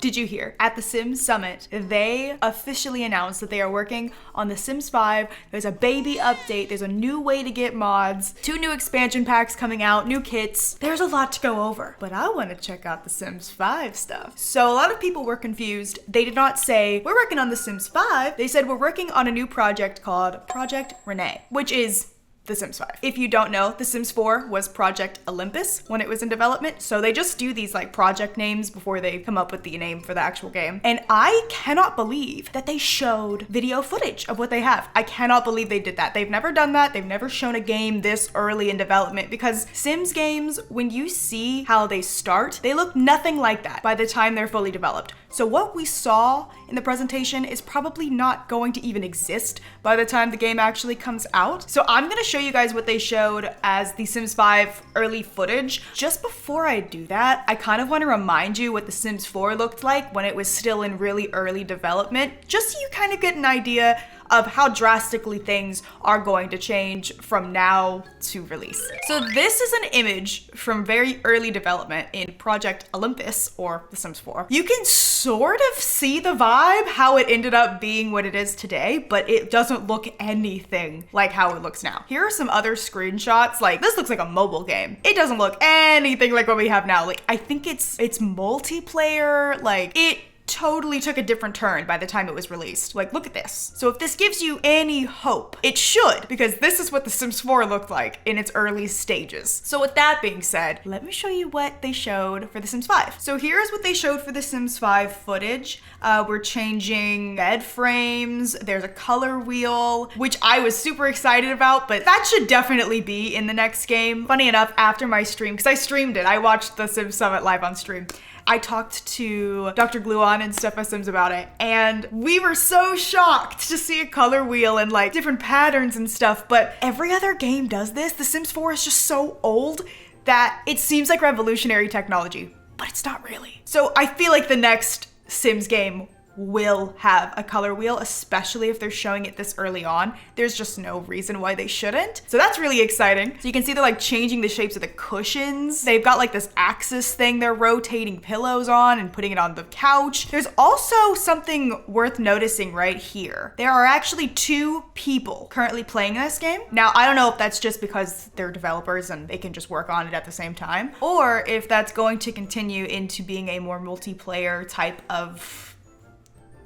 Did you hear? At the Sims Summit, they officially announced that they are working on The Sims 5. There's a baby update. There's a new way to get mods, 2 new expansion packs coming out, new kits. There's a lot to go over, but I want to check out The Sims 5 stuff. So a lot of people were confused. They did not say, we're working on The Sims 5. They said, we're working on a new project called Project Renee, which is The Sims 5. If you don't know, The Sims 4 was Project Olympus when it was in development. So they just do these like project names before they come up with the name for the actual game. And I cannot believe that they showed video footage of what they have. I cannot believe they did that. They've never done that. They've never shown a game this early in development, because Sims games, when you see how they start, they look nothing like that by the time they're fully developed. So what we saw in the presentation is probably not going to even exist by the time the game actually comes out. So I'm gonna show you guys what they showed as The Sims 5 early footage. Just before I do that, I kind of want to remind you what The Sims 4 looked like when it was still in really early development, just so you kind of get an idea of how drastically things are going to change from now to release. So this is an image from very early development in Project Olympus, or The Sims 4. You can sort of see the vibe, how it ended up being what it is today, but it doesn't look anything like how it looks now. Here are some other screenshots. Like, this looks like a mobile game. It doesn't look anything like what we have now. Like, I think it's multiplayer. Like, it totally took a different turn by the time it was released. Like, look at this. So if this gives you any hope, it should, because this is what The Sims 4 looked like in its early stages. So with that being said, let me show you what they showed for The Sims 5. So here's what they showed for The Sims 5 footage. We're changing bed frames. There's a color wheel, which I was super excited about, but that should definitely be in the next game. Funny enough, after my stream, because I streamed it, I watched The Sims Summit live on stream, I talked to Dr. Gluon and Steph Sims about it, and we were so shocked to see a color wheel and like different patterns and stuff, but every other game does this. The Sims 4 is just so old that it seems like revolutionary technology, but it's not really. So I feel like the next Sims game will have a color wheel, especially if they're showing it this early on. There's just no reason why they shouldn't. So that's really exciting. So you can see they're like changing the shapes of the cushions. They've got like this axis thing they're rotating pillows on and putting it on the couch. There's also something worth noticing right here. There are actually 2 people currently playing this game. Now, I don't know if that's just because they're developers and they can just work on it at the same time, or if that's going to continue into being a more multiplayer type of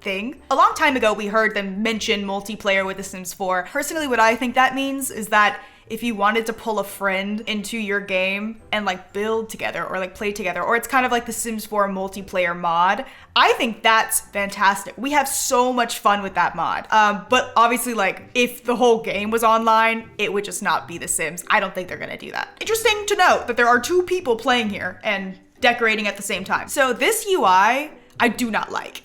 thing. A long time ago, we heard them mention multiplayer with The Sims 4. Personally, what I think that means is that if you wanted to pull a friend into your game and like build together or like play together, or it's kind of like The Sims 4 multiplayer mod, I think that's fantastic. We have so much fun with that mod. But obviously, like, if the whole game was online, it would just not be The Sims. I don't think they're gonna do that. Interesting to note that there are 2 people playing here and decorating at the same time. So this UI, I do not like.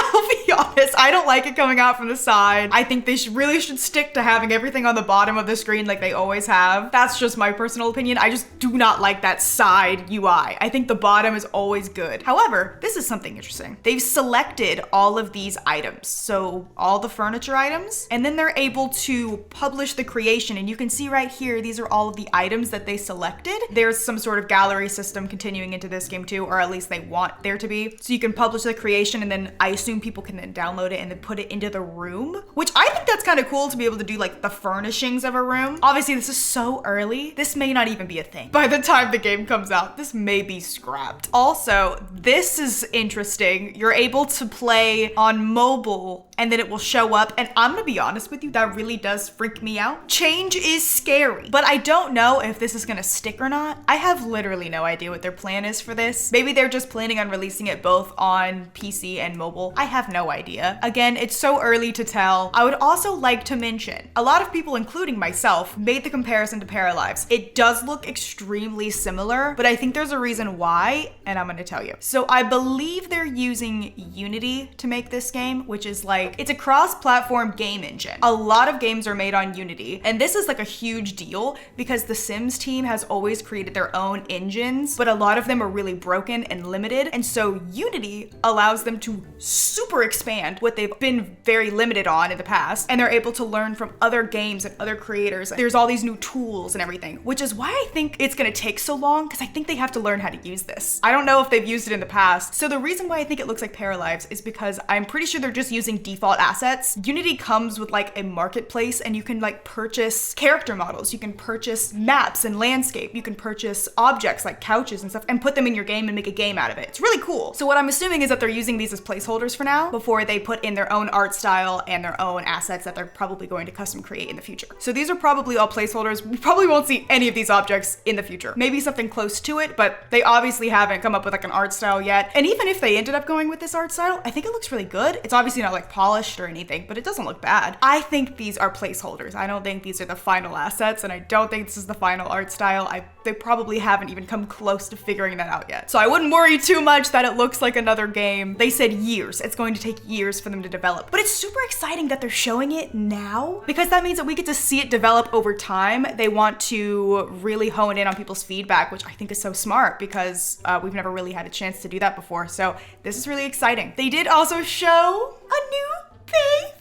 I'll be honest, I don't like it coming out from the side. I think they really should stick to having everything on the bottom of the screen like they always have. That's just my personal opinion. I just do not like that side UI. I think the bottom is always good. However, this is something interesting. They've selected all of these items, so all the furniture items, and then they're able to publish the creation. And you can see right here, these are all of the items that they selected. There's some sort of gallery system continuing into this game too, or at least they want there to be. So you can publish the creation, and then I assume people can then download it and then put it into the room, which I think that's kind of cool to be able to do like the furnishings of a room. Obviously, this is so early. This may not even be a thing. By the time the game comes out, this may be scrapped. Also, this is interesting. You're able to play on mobile and then it will show up. And I'm gonna be honest with you, that really does freak me out. Change is scary, but I don't know if this is gonna stick or not. I have literally no idea what their plan is for this. Maybe they're just planning on releasing it both on PC and mobile. I have no idea. Again, it's so early to tell. I would also like to mention, a lot of people, including myself, made the comparison to Paralives. It does look extremely similar, but I think there's a reason why, and I'm gonna tell you. So I believe they're using Unity to make this game, which is like like, it's a cross-platform game engine. A lot of games are made on Unity, and this is like a huge deal because the Sims team has always created their own engines, but a lot of them are really broken and limited. And so Unity allows them to super expand what they've been very limited on in the past, and they're able to learn from other games and other creators. There's all these new tools and everything, which is why I think it's gonna take so long, because I think they have to learn how to use this. I don't know if they've used it in the past. So the reason why I think it looks like Paralives is because I'm pretty sure they're just using default assets. Unity comes with like a marketplace, and you can like purchase character models, you can purchase maps and landscape, you can purchase objects like couches and stuff and put them in your game and make a game out of it. It's really cool. So what I'm assuming is that they're using these as placeholders for now before they put in their own art style and their own assets that they're probably going to custom create in the future. So these are probably all placeholders. We probably won't see any of these objects in the future. Maybe something close to it, but they obviously haven't come up with like an art style yet. And even if they ended up going with this art style, I think it looks really good. It's obviously not like polished or anything, but it doesn't look bad. I think these are placeholders. I don't think these are the final assets, and I don't think this is the final art style. They probably haven't even come close to figuring that out yet. So I wouldn't worry too much that it looks like another game. They said years. It's going to take years for them to develop. But it's super exciting that they're showing it now, because that means that we get to see it develop over time. They want to really hone in on people's feedback, which I think is so smart because we've never really had a chance to do that before. So this is really exciting. They did also show a new baby.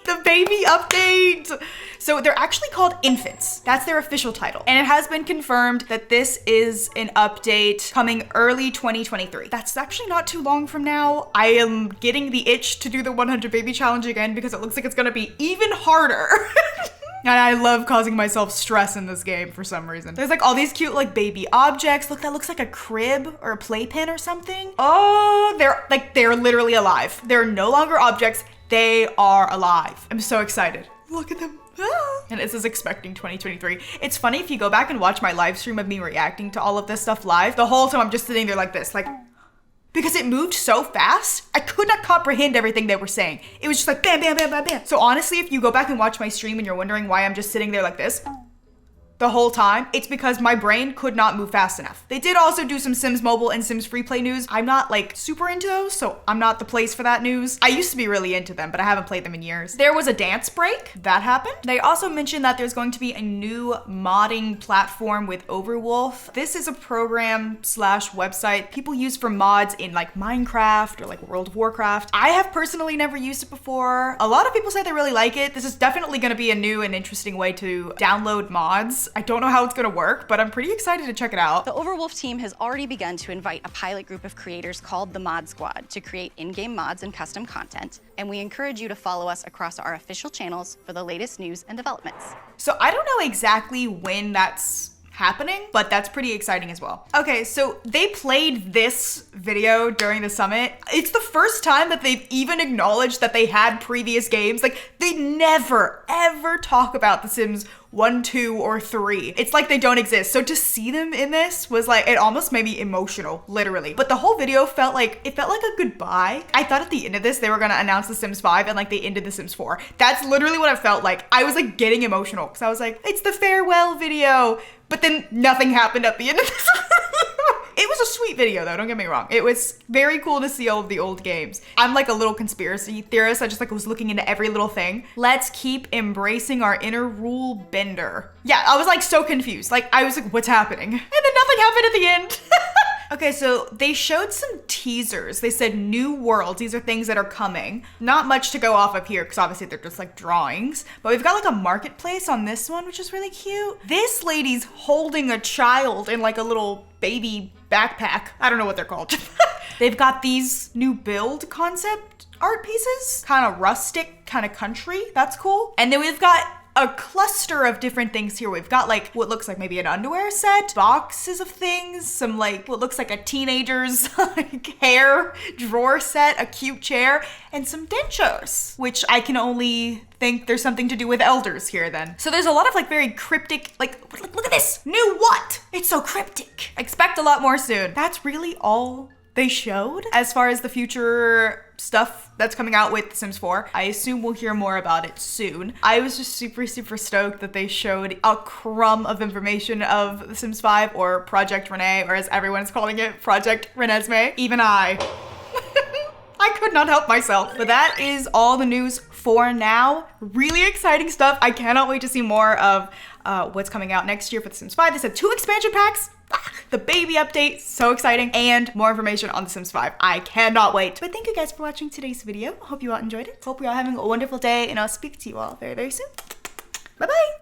The baby update. So they're actually called infants. That's their official title. And it has been confirmed that this is an update coming early 2023. That's actually not too long from now. I am getting the itch to do the 100 baby challenge again because it looks like it's gonna be even harder. And I love causing myself stress in this game for some reason. There's like all these cute like baby objects. Look, that looks like a crib or a playpen or something. Oh, they're literally alive. They're no longer objects. They are alive. I'm so excited. Look at them. And this is expecting 2023. It's funny if you go back and watch my live stream of me reacting to all of this stuff live, the whole time I'm just sitting there like this, like, because it moved so fast, I could not comprehend everything they were saying. It was just like bam, bam, bam, bam, bam. So honestly, if you go back and watch my stream and you're wondering why I'm just sitting there like this the whole time, it's because my brain could not move fast enough. They did also do some Sims Mobile and Sims Free Play news. I'm not like super into those, so I'm not the place for that news. I used to be really into them, but I haven't played them in years. There was a dance break that happened. They also mentioned that there's going to be a new modding platform with Overwolf. This is a program slash website people use for mods in like Minecraft or like World of Warcraft. I have personally never used it before. A lot of people say they really like it. This is definitely going to be a new and interesting way to download mods. I don't know how it's gonna work, but I'm pretty excited to check it out. The Overwolf team has already begun to invite a pilot group of creators called the Mod Squad to create in-game mods and custom content, and we encourage you to follow us across our official channels for the latest news and developments. So I don't know exactly when that's happening, but that's pretty exciting as well. Okay, so they played this video during the summit. It's the first time that they've even acknowledged that they had previous games. Like, they never, ever talk about The Sims 1, 2, or 3. It's like they don't exist. So to see them in this was like, it almost made me emotional, literally. But the whole video felt like a goodbye. I thought at the end of this, they were gonna announce The Sims 5 and like they ended The Sims 4. That's literally what it felt like. I was like getting emotional because I was like, it's the farewell video. But then nothing happened at the end of this. It was a sweet video though, don't get me wrong. It was very cool to see all of the old games. I'm like a little conspiracy theorist. I just like was looking into every little thing. Let's keep embracing our inner rule bender. Yeah, I was like so confused. Like I was like, what's happening? And then nothing happened at the end. Okay, so they showed some teasers. They said new worlds. These are things that are coming. Not much to go off of here because obviously they're just like drawings. But we've got like a marketplace on this one, which is really cute. This lady's holding a child in like a little baby backpack. I don't know what they're called. They've got these new build concept art pieces. Kind of rustic, kind of country. That's cool. And then we've got a cluster of different things here. We've got like what looks like maybe an underwear set, boxes of things, some like what looks like a teenager's like hair drawer set, a cute chair, and some dentures, which I can only think there's something to do with elders here then. So there's a lot of like very cryptic, like look at this, new what? It's so cryptic. Expect a lot more soon. That's really all they showed as far as the future stuff that's coming out with The Sims 4. I assume we'll hear more about it soon. I was just super stoked that they showed a crumb of information of The Sims 5 or Project Renee, or as everyone's calling it, Project Renesmee. Even I could not help myself. But that is all the news for now. Really exciting stuff. I cannot wait to see more of what's coming out next year for The Sims 5. They said 2 expansion packs. The baby update, so exciting, and more information on The Sims 5. I cannot wait. But thank you guys for watching today's video. Hope you all enjoyed it. Hope you're all having a wonderful day, and I'll speak to you all very, very soon. Bye-bye.